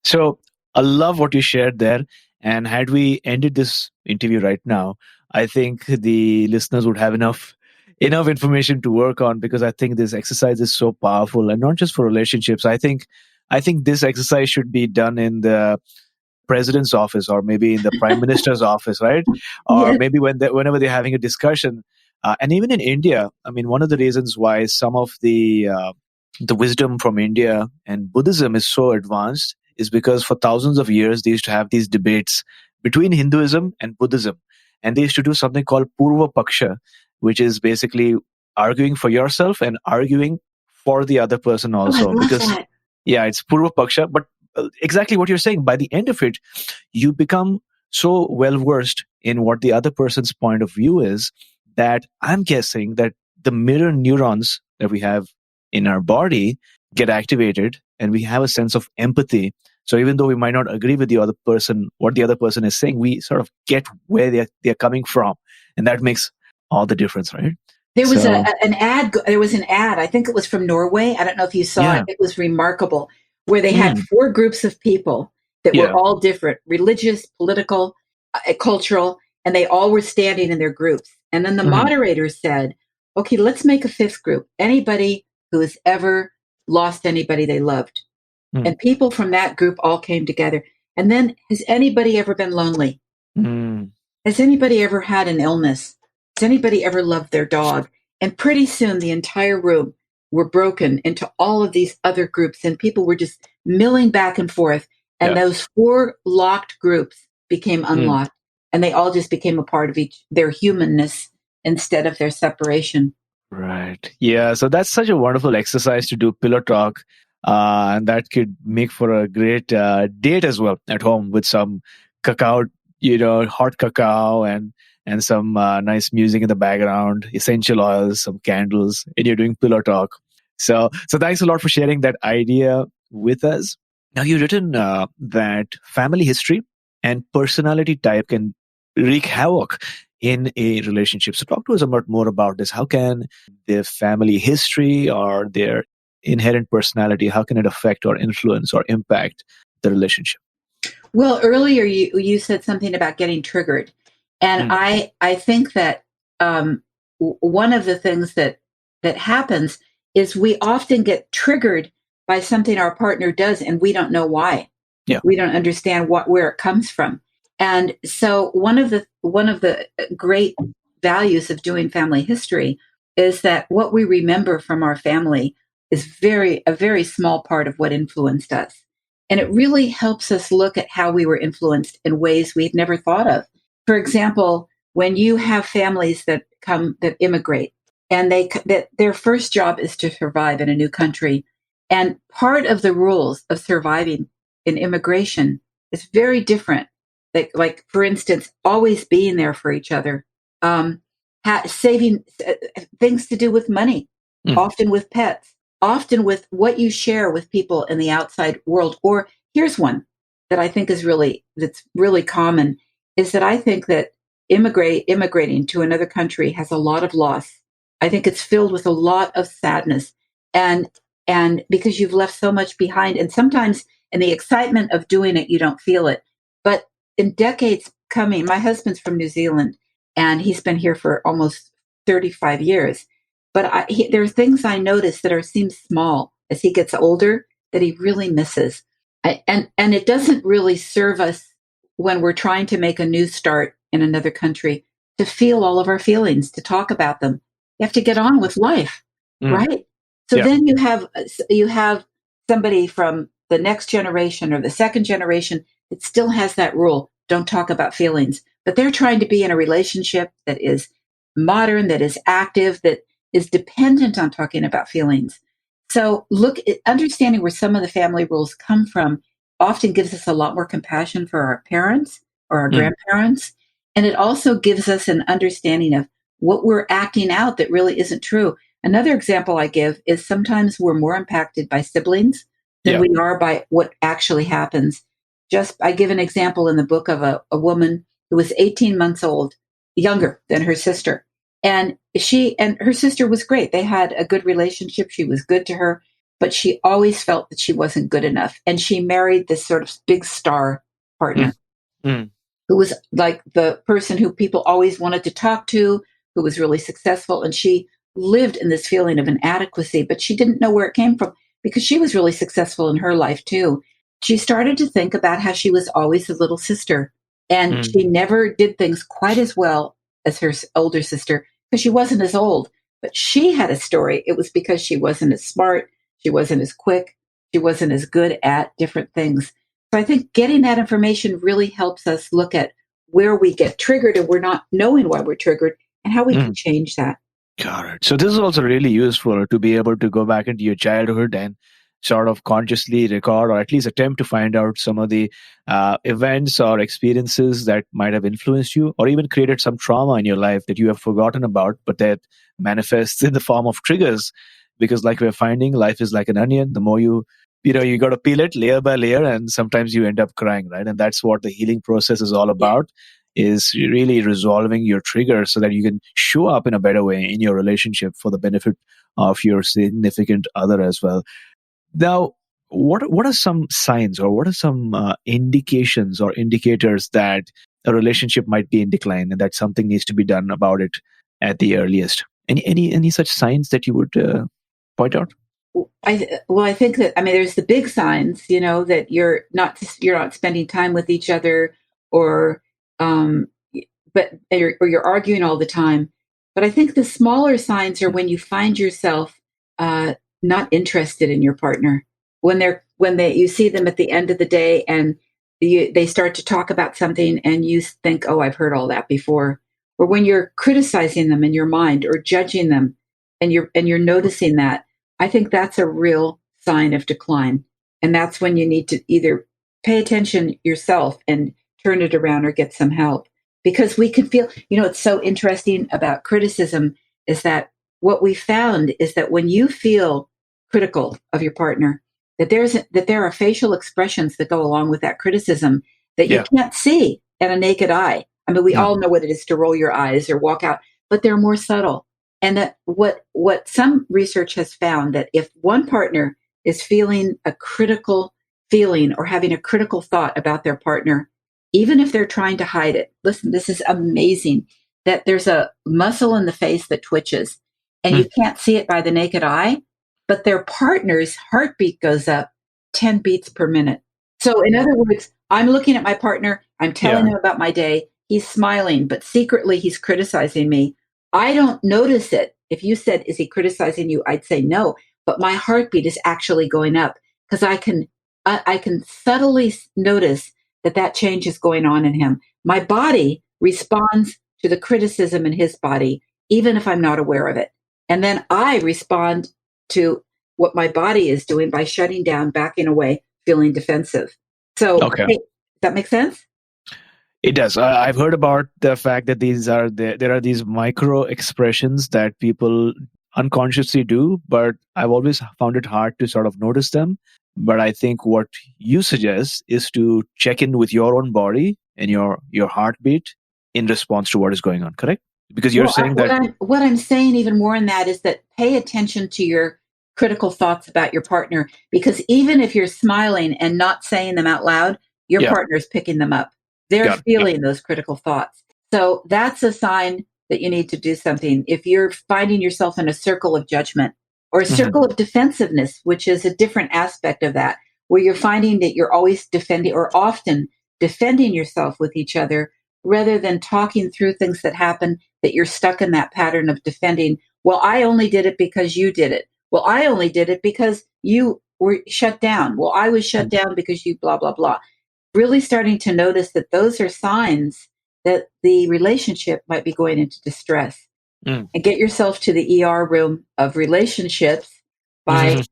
So I love what you shared there. And had we ended this interview right now, I think the listeners would have enough information to work on, because I think this exercise is so powerful, and not just for relationships. I think this exercise should be done in the president's office, or maybe in the prime minister's office, right? Or Yes. maybe whenever they're having a discussion. And even in India, I mean, one of the reasons why some of the wisdom from India and Buddhism is so advanced is because for thousands of years they used to have these debates between Hinduism and Buddhism, and they used to do something called Purva Paksha, which is basically arguing for yourself and arguing for the other person Oh, I also. love Because that. yeah, it's Purva Paksha, but exactly what you're saying. By the end of it, you become so well versed in what the other person's point of view is, that I'm guessing that the mirror neurons that we have in our body get activated, and we have a sense of empathy. So even though we might not agree with the other person, what the other person is saying, we sort of get where they're coming from, and that makes all the difference, right? There was So an ad. There was an ad. I think it was from Norway. I don't know if you saw it. yeah. It was remarkable, where they had Mm, four groups of people that were yeah. all different, religious, political, cultural, and they all were standing in their groups. And then the Mhm, moderator said, "Okay, let's make a fifth group. Anybody who has ever lost anybody they loved." mm, And people from that group all came together. And then, has anybody ever been lonely? mm. Has anybody ever had an illness? Has anybody ever loved their dog? And pretty soon the entire room were broken into all of these other groups, and people were just milling back and forth. And Yeah. those four locked groups became Mm. unlocked, and they all just became a part of each their humanness instead of their separation. Right. Yeah. So that's such a wonderful exercise to do pillow talk. And that could make for a great date as well at home, with some cacao, hot cacao, and some nice music in the background, essential oils, some candles, and you're doing pillow talk. So thanks a lot for sharing that idea with us. Now, you've written that family history and personality type can wreak havoc in a relationship. So talk to us about more about this. How can their family history or their inherent personality, how can it affect or influence or impact the relationship? Well, earlier you said something about getting triggered, and Mm, I think that one of the things that happens is we often get triggered by something our partner does, and we don't know why. yeah. We don't understand where it comes from, and so one of the great values of doing family history is that what we remember from our family is a very small part of what influenced us. And it really helps us look at how we were influenced in ways we've never thought of. For example, when you have families that immigrate, and that their first job is to survive in a new country, and part of the rules of surviving in immigration is very different. Like for instance, always being there for each other, saving things to do with money, Mm, often with pets, often with what you share with people in the outside world. Or here's one that I think that's really common, is that I think that immigrating to another country has a lot of loss. I think it's filled with a lot of sadness, and because you've left so much behind, and sometimes in the excitement of doing it you don't feel it, but in decades coming, my husband's from New Zealand, and he's been here for almost 35 years. But there are things I notice that seem small as he gets older that he really misses. And it doesn't really serve us when we're trying to make a new start in another country to feel all of our feelings, to talk about them. You have to get on with life, mm, right? So yeah. then you have somebody from the next generation or the second generation that still has that rule: don't talk about feelings. But they're trying to be in a relationship that is modern, that is active, that is dependent on talking about feelings. So look at understanding where some of the family rules come from often gives us a lot more compassion for our parents or our Mm. grandparents. And it also gives us an understanding of what we're acting out that really isn't true. Another example I give is sometimes we're more impacted by siblings than Yeah. we are by what actually happens. Just I give an example in the book of a woman who was 18 months old, younger than her sister. And she and her sister was great. They had a good relationship. She was good to her, but she always felt that she wasn't good enough. And she married this sort of big star Mm. partner Mm. who was like the person who people always wanted to talk to, who was really successful. And she lived in this feeling of inadequacy, but she didn't know where it came from because she was really successful in her life too. She started to think about how she was always the little sister and Mm. she never did things quite as well as her older sister because she wasn't as old. But she had a story. It was because she wasn't as smart, she wasn't as quick, she wasn't as good at different things. So I think getting that information really helps us look at where we get triggered and we're not knowing why we're triggered and how we can Mm. change that. Got it. So this is also really useful to be able to go back into your childhood and sort of consciously record or at least attempt to find out some of the events or experiences that might have influenced you or even created some trauma in your life that you have forgotten about, but that manifests in the form of triggers. Because like we're finding, life is like an onion. The more you got to peel it layer by layer, and sometimes you end up crying, right? And that's what the healing process is all Yeah. about, is really resolving your triggers so that you can show up in a better way in your relationship for the benefit of your significant other as well. Now, what are some signs or what are some indications or indicators that a relationship might be in decline and that something needs to be done about it at the earliest? Any such signs that you would point out? I think that there's the big signs, that you're not spending time with each other, or um, or you're arguing all the time. But I think the smaller signs are when you find yourself uh, not interested in your partner, when you see them at the end of the day and they start to talk about something and you think, oh, I've heard all that before, or when you're criticizing them in your mind or judging them, and you're noticing that. I think that's a real sign of decline. And that's when you need to either pay attention yourself and turn it around or get some help. Because we can feel, it's so interesting about criticism is that what we found is that when you feel critical of your partner, that there are facial expressions that go along with that criticism that you Yeah. can't see at a naked eye. We No. all know what it is to roll your eyes or walk out, but they're more subtle. And that what some research has found that if one partner is feeling a critical feeling or having a critical thought about their partner, even if they're trying to hide it, listen, this is amazing that there's a muscle in the face that twitches and you Mm. can't see it by the naked eye, but their partner's heartbeat goes up 10 beats per minute. So, in other words, I'm looking at my partner, I'm telling Yeah. him about my day, he's smiling, but secretly he's criticizing me. I don't notice it. If you said, is he criticizing you? I'd say no. But my heartbeat is actually going up because I can subtly notice that change is going on in him. My body responds to the criticism in his body, even if I'm not aware of it. And then I respond to what my body is doing by shutting down, backing away, feeling defensive. So, Okay. hey, does that make sense? It does. I've heard about the fact that there are these micro expressions that people unconsciously do, but I've always found it hard to sort of notice them. But I think what you suggest is to check in with your own body and your heartbeat in response to what is going on. Correct? Because you're Well, saying what that. I'm saying even more in that is that pay attention to your critical thoughts about your partner, because even if you're smiling and not saying them out loud, your Yeah. partner is picking them up. They're Got it. Yep. feeling those critical thoughts. So that's a sign that you need to do something. If you're finding yourself in a circle of judgment or a Mhm. circle of defensiveness, which is a different aspect of that, where you're finding that you're always defending or often defending yourself with each other rather than talking through things that happen, that you're stuck in that pattern of defending. Well, I only did it because you did it. Well, I only did it because you were shut down. Well, I was shut Mm. down because you blah, blah, blah. Really starting to notice that those are signs that the relationship might be going into distress. Mm. And get yourself to the ER room of relationships by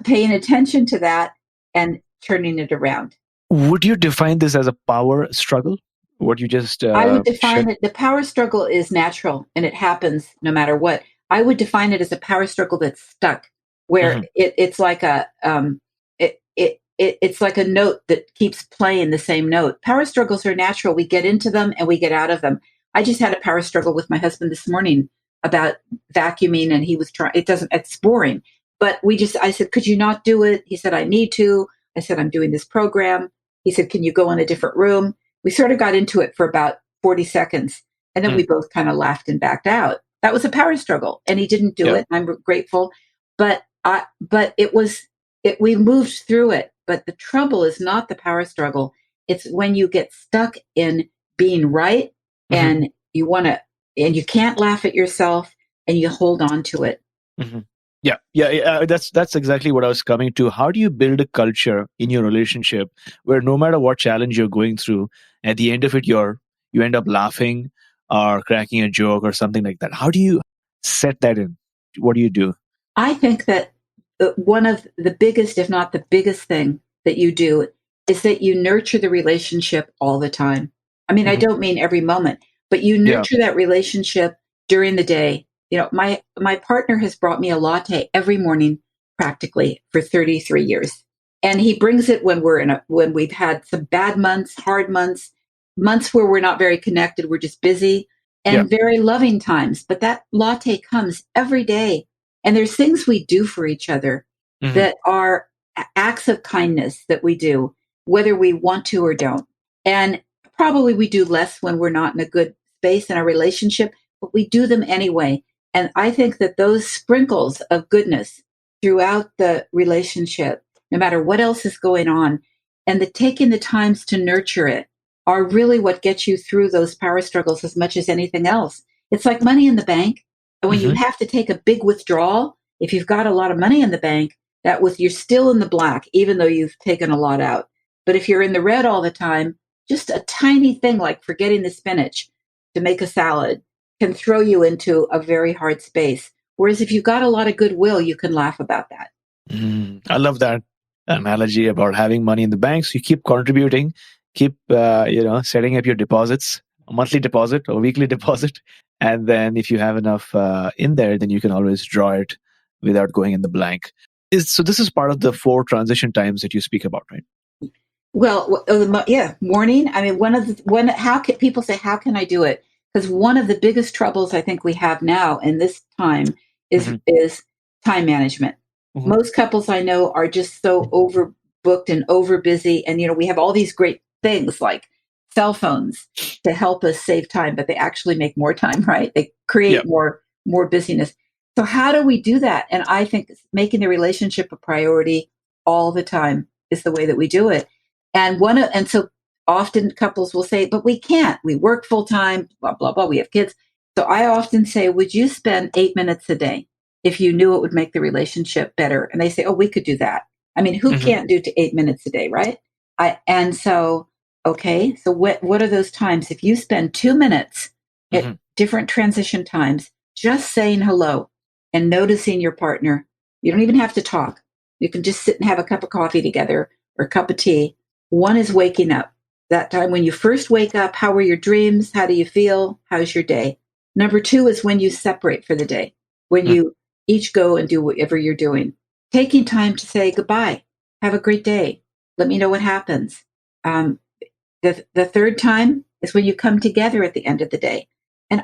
paying attention to that and turning it around. Would you define this as a power struggle? What you just I would shared? define it, the power struggle is natural and it happens no matter what. I would define it as a power struggle that's stuck, where Mhm. it's like it's like a note that keeps playing the same note. Power struggles are natural. We get into them and we get out of them. I just had a power struggle with my husband this morning about vacuuming, and he was trying. It's boring, but I said, could you not do it? He said, I need to. I said, I'm doing this program. He said, can you go in a different room? We sort of got into it for about 40 seconds, and then Mm. we both kind of laughed and backed out. That was a power struggle, and he didn't do Yeah. it. And I'm grateful, but we moved through it. But the trouble is not the power struggle. It's when you get stuck in being right, Mhm. and you can't laugh at yourself, and you hold on to it. Mhm. Yeah. That's exactly what I was coming to. How do you build a culture in your relationship where no matter what challenge you're going through, at the end of it, you end up laughing or cracking a joke or something like that? How do you set that in? What do you do? I think that one of the biggest, if not the biggest thing that you do is that you nurture the relationship all the time. I mean, I Mhm. don't mean every moment, but you Yeah. nurture that relationship during the day. You know, my partner has brought me a latte every morning practically for 33 years. And he brings it when we've had some bad months, hard months, months where we're not very connected, we're just busy, Yeah. and very loving times. But that latte comes every day, and there's things we do for each other Mhm. that are acts of kindness that we do, whether we want to or don't. And probably we do less when we're not in a good space in our relationship, but we do them anyway. And I think that those sprinkles of goodness throughout the relationship, no matter what else is going on, and taking the times to nurture it are really what gets you through those power struggles as much as anything else. It's like money in the bank. And when you Mhm. have to take a big withdrawal, if you've got a lot of money in the bank, you're still in the black, even though you've taken a lot out. But if you're in the red all the time, just a tiny thing like forgetting the spinach to make a salad can throw you into a very hard space. Whereas if you've got a lot of goodwill, you can laugh about that. I love that analogy about having money in the bank. So you keep contributing, keep setting up your deposits, a monthly deposit or weekly deposit, and then if you have enough in there, then you can always draw it without going in the blank. So this is part of the 4 transition times that you speak about, right? Well, yeah, morning. I mean, how can people say, how can I do it? Because one of the biggest troubles I think we have now in this time Hmm. is time management. Hmm. Most couples I know are just so overbooked and over busy, and we have all these great things like cell phones to help us save time, but they actually make more time, right? They Yeah. create more busyness. So how do we do that? And I think making the relationship a priority all the time is the way that we do it. And so often couples will say, but we can't. We work full time, blah, blah, blah. We have kids. So I often say, would you spend 8 minutes a day if you knew it would make the relationship better? And they say, oh, we could do that. I mean, who Hmm. can't do to 8 minutes a day, right? And so, okay, so what are those times? If you spend 2 minutes at Hmm. different transition times, just saying hello and noticing your partner, you don't even have to talk. You can just sit and have a cup of coffee together or a cup of tea. One is waking up. That time when you first wake up, how are your dreams? How do you feel? How's your day? Number 2 is when you separate for the day, when you each go and do whatever you're doing. Taking time to say goodbye. Have a great day. Let me know what happens. Um, the third time is when you come together at the end of the day. And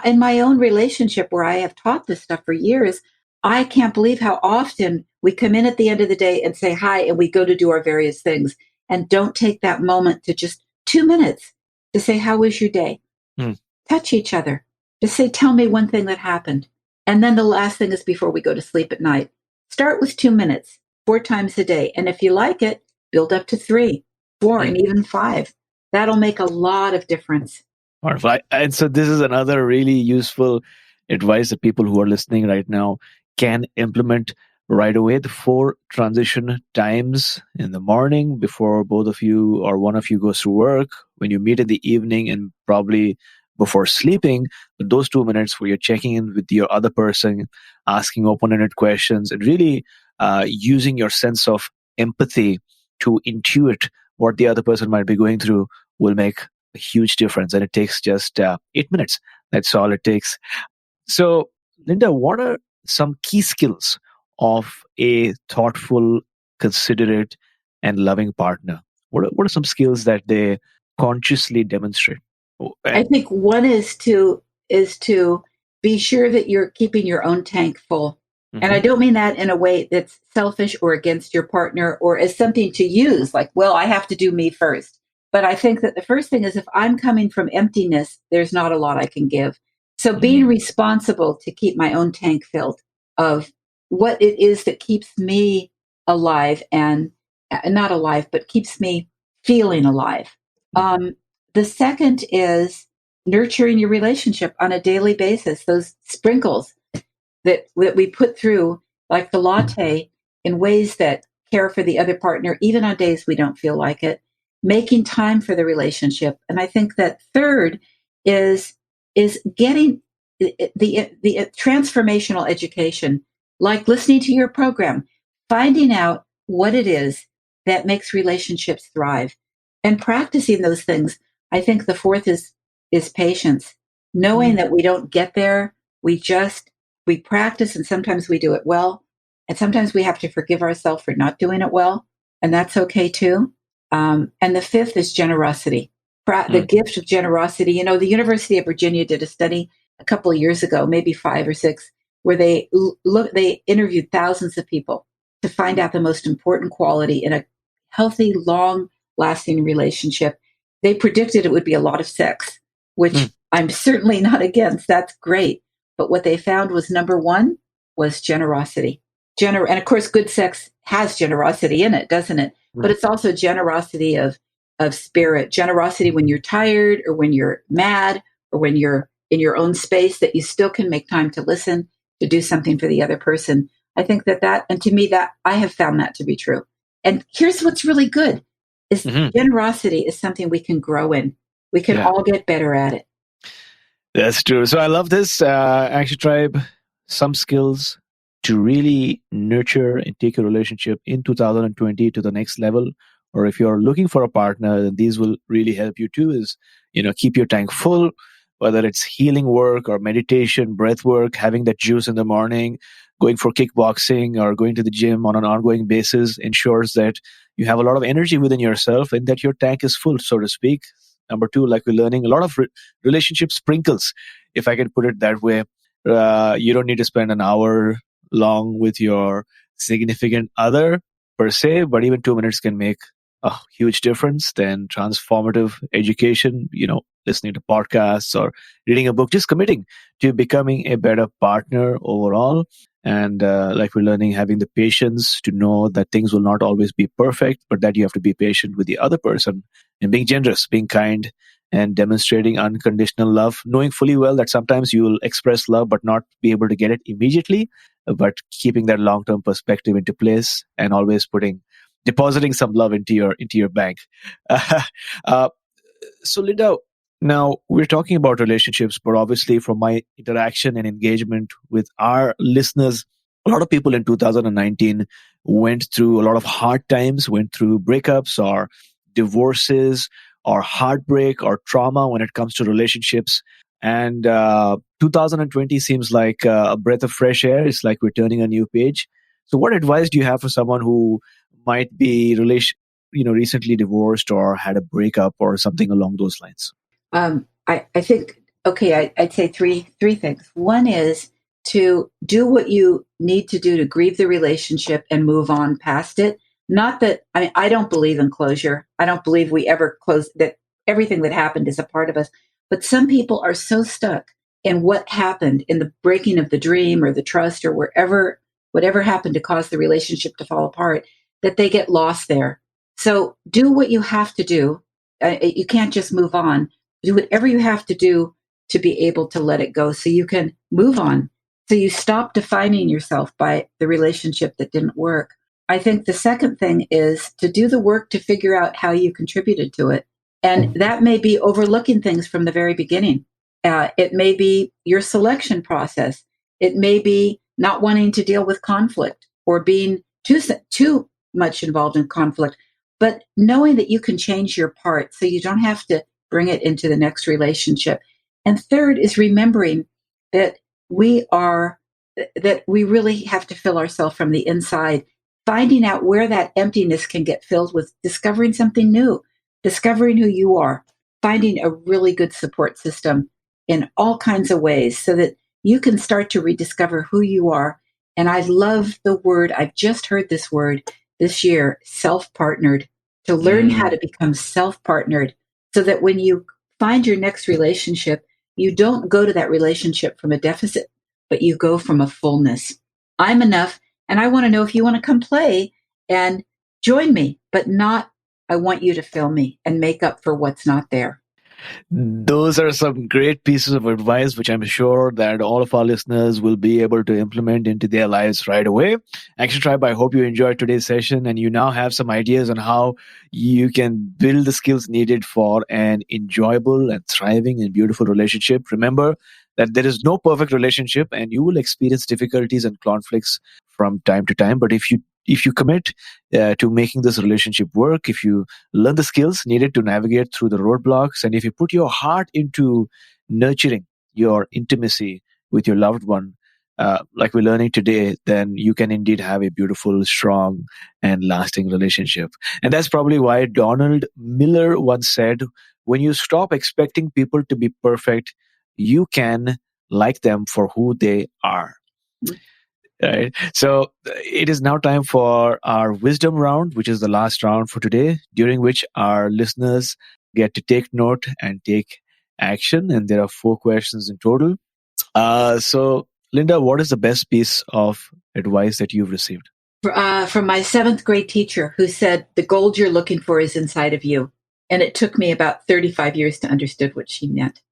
in my own relationship where I have taught this stuff for years, I can't believe how often we come in at the end of the day and say hi and we go to do our various things and don't take that moment to just 2 minutes to say, how was your day? Mm. Touch each other. Just say, tell me one thing that happened. And then the last thing is before we go to sleep at night. Start with 2 minutes, 4 times a day. And if you like it, build up to 3, 4, Mm. and even 5. That'll make a lot of difference. Wonderful. And so this is another really useful advice that people who are listening right now can implement right away. The 4 transition times in the morning before both of you or one of you goes to work, when you meet in the evening, and probably before sleeping. But those 2 minutes where you're checking in with your other person, asking open-ended questions, and really using your sense of empathy to intuit what the other person might be going through will make a huge difference. And it takes just 8 minutes. That's all it takes. So, Linda, what are some key skills of a thoughtful, considerate, and loving partner? What are some skills that they consciously demonstrate? I And think one is to be sure that you're keeping your own tank full. And I Mhm. don't mean that in a way that's selfish or against your partner or as something to use, like, well, I have to do me first. But I think that the first thing is if I'm coming from emptiness, there's not a lot I can give. So being Mhm. responsible to keep my own tank filled of what it is that keeps me alive and not alive, but keeps me feeling alive. Mhm. The second is nurturing your relationship on a daily basis, those sprinkles that we put through, like the latte, in ways that care for the other partner, even on days we don't feel like it, making time for the relationship. And I think that third is getting the transformational education, like listening to your program, finding out what it is that makes relationships thrive, and practicing those things. I think the fourth is patience, knowing Mhm. that we don't get there. We practice, and sometimes we do it well, and sometimes we have to forgive ourselves for not doing it well, and that's okay too. And the fifth is generosity, the Mhm. gift of generosity. You know, the University of Virginia did a study a couple of years ago, maybe 5 or 6, where they interviewed thousands of people to find out the most important quality in a healthy, long-lasting relationship. They predicted it would be a lot of sex, which Mhm. I'm certainly not against. That's great. But what they found was number one was generosity. And of course, good sex has generosity in it, doesn't it? But Right. it's also generosity of spirit, generosity when you're tired or when you're mad or when you're in your own space, that you still can make time to listen, to do something for the other person. I think and to me, that I have found that to be true. And here's what's really good is Mhm. generosity is something we can grow in. We can Yeah. all get better at it. That's true. So I love this Action Tribe. Some skills to really nurture and take a relationship in 2020 to the next level. Or if you're looking for a partner, then these will really help you too. Is keep your tank full, whether it's healing work or meditation, breath work, having that juice in the morning, going for kickboxing or going to the gym on an ongoing basis ensures that you have a lot of energy within yourself and that your tank is full, so to speak. Number two, like we're learning, a lot of relationship sprinkles, if I can put it that way. You don't need to spend an hour long with your significant other per se, but even 2 minutes can make a huge difference. Then transformative education, listening to podcasts or reading a book, just committing to becoming a better partner overall. And like we're learning, having the patience to know that things will not always be perfect, but that you have to be patient with the other person and being generous, being kind, and demonstrating unconditional love, knowing fully well that sometimes you will express love but not be able to get it immediately, but keeping that long-term perspective into place and always depositing some love into your bank. uh, so, Linda, now we're talking about relationships, but obviously, from my interaction and engagement with our listeners, a lot of people in 2019 went through a lot of hard times, went through breakups or divorces or heartbreak or trauma when it comes to relationships. And 2020 seems like a breath of fresh air. It's like we're turning a new page. So, what advice do you have for someone who might be recently divorced or had a breakup or something along those lines? I think, okay, I'd say three things. One is to do what you need to do to grieve the relationship and move on past it. Not that I don't believe in closure. I don't believe we ever close, that everything that happened is a part of us. But some people are so stuck in what happened in the breaking of the dream or the trust or whatever happened to cause the relationship to fall apart, that they get lost there. So do what you have to do. You can't just move on. Do whatever you have to do to be able to let it go so you can move on. So you stop defining yourself by the relationship that didn't work. I think the second thing is to do the work to figure out how you contributed to it. And that may be overlooking things from the very beginning. It may be your selection process. It may be not wanting to deal with conflict or being too much involved in conflict. but knowing that you can change your part so you don't have to bring it into the next relationship. And third is remembering that we are, that we really have to fill ourselves from the inside, finding out where that emptiness can get filled with discovering something new, discovering who you are, finding a really good support system in all kinds of ways so that you can start to rediscover who you are. And I love the word, I've just heard this word this year, self-partnered, to learn how to become self-partnered so that when you find your next relationship, you don't go to that relationship from a deficit, but you go from a fullness. I'm enough, and I want to know if you want to come play and join me, but not, I want you to fill me and make up for what's not there. Those are some great pieces of advice, which I'm sure that all of our listeners will be able to implement into their lives right away. Action Tribe, I hope you enjoyed today's session and you now have some ideas on how you can build the skills needed for an enjoyable and thriving and beautiful relationship. Remember that there is no perfect relationship and you will experience difficulties and conflicts from time to time. But if you commit to making this relationship work, if you learn the skills needed to navigate through the roadblocks, and if you put your heart into nurturing your intimacy with your loved one, like we're learning today, then you can indeed have a beautiful, strong, and lasting relationship. And that's probably why Donald Miller once said, when you stop expecting people to be perfect, you can like them for who they are. Right. So it is now time for our wisdom round, which is the last round for today, during which our listeners get to take note and take action. And there are 4 questions in total. So, Linda, what is the best piece of advice that you've received? From my 7th grade teacher who said, the gold you're looking for is inside of you. And it took me about 35 years to understand what she meant.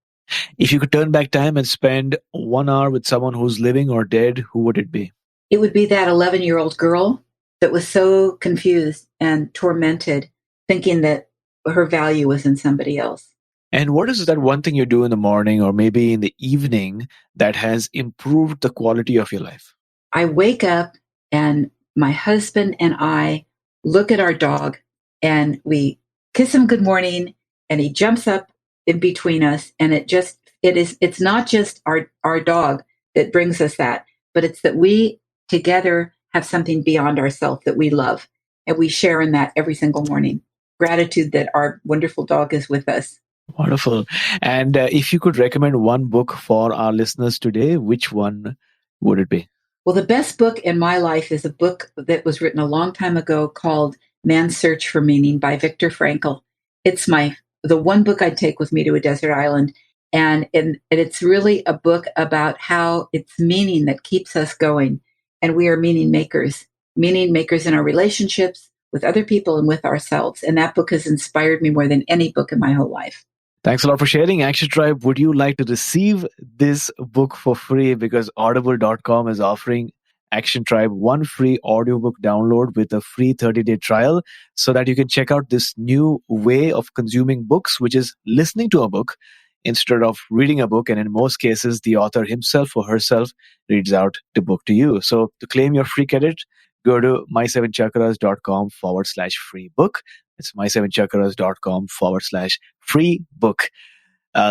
If you could turn back time and spend 1 hour with someone who's living or dead, who would it be? It would be that 11-year-old girl that was so confused and tormented, thinking that her value was in somebody else. And what is that one thing you do in the morning or maybe in the evening that has improved the quality of your life? I wake up and my husband and I look at our dog and we kiss him good morning, and he jumps up in between us. And it's not just our dog that brings us that, but it's that we together have something beyond ourselves that we love. And we share in that every single morning. Gratitude that our wonderful dog is with us. Wonderful. And if you could recommend one book for our listeners today, which one would it be? Well, the best book in my life is a book that was written a long time ago called Man's Search for Meaning by Viktor Frankl. It's the one book I'd take with me to a desert island. And it's really a book about how it's meaning that keeps us going. And we are meaning makers in our relationships with other people and with ourselves. And that book has inspired me more than any book in my whole life. Thanks a lot for sharing. Action Tribe, would you like to receive this book for free? Because audible.com is offering Action Tribe one free audiobook download with a free 30-day trial so that you can check out this new way of consuming books, which is listening to a book instead of reading a book. And in most cases, the author himself or herself reads out the book to you. So to claim your free credit, go to my7chakras.com/free book. It's my7chakras.com/free book.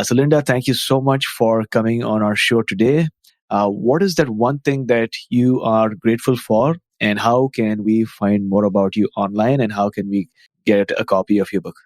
So Linda, thank you so much for coming on our show today. What is that one thing that you are grateful for, and how can we find more about you online, and how can we get a copy of your book?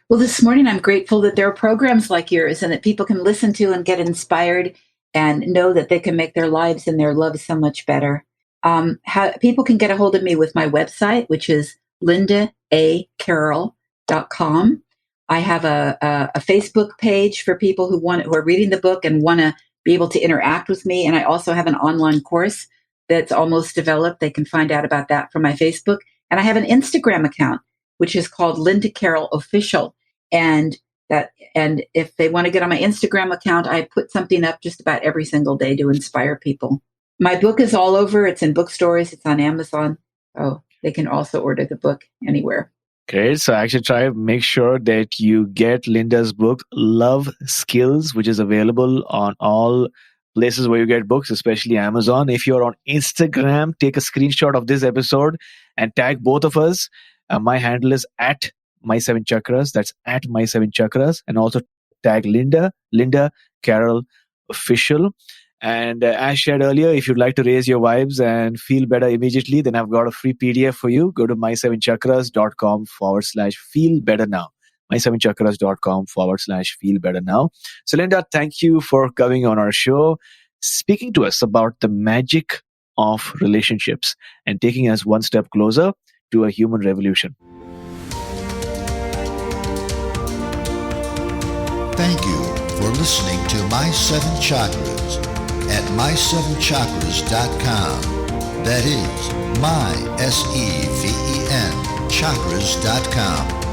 Well, this morning I'm grateful that there are programs like yours and that people can listen to and get inspired and know that they can make their lives and their love so much better. How people can get a hold of me with my website, which is lindaacarroll.com. I have a Facebook page for people who are reading the book and want to be able to interact with me. And I also have an online course that's almost developed. They can find out about that from my Facebook. And I have an Instagram account, which is called Linda Carroll Official. And if they want to get on my Instagram account, I put something up just about every single day to inspire people. My book is all over. It's in bookstores. It's on Amazon. Oh, they can also order the book anywhere. Great. So actually try make sure that you get Linda's book, Love Skills, which is available on all places where you get books, especially Amazon. If you're on Instagram, take a screenshot of this episode and tag both of us My handle is at my seven chakras. That's at my seven chakras. And also tag Linda Carroll official. And as shared earlier, if you'd like to raise your vibes and feel better immediately, then I've got a free PDF for you. Go to my7chakras.com/feel better now. my7chakras.com/feel better now. So, Linda, thank you for coming on our show, speaking to us about the magic of relationships and taking us one step closer to a human revolution. Thank you for listening to My Seven Chakras at my7chakras.com. That is my, SEVEN, chakras.com.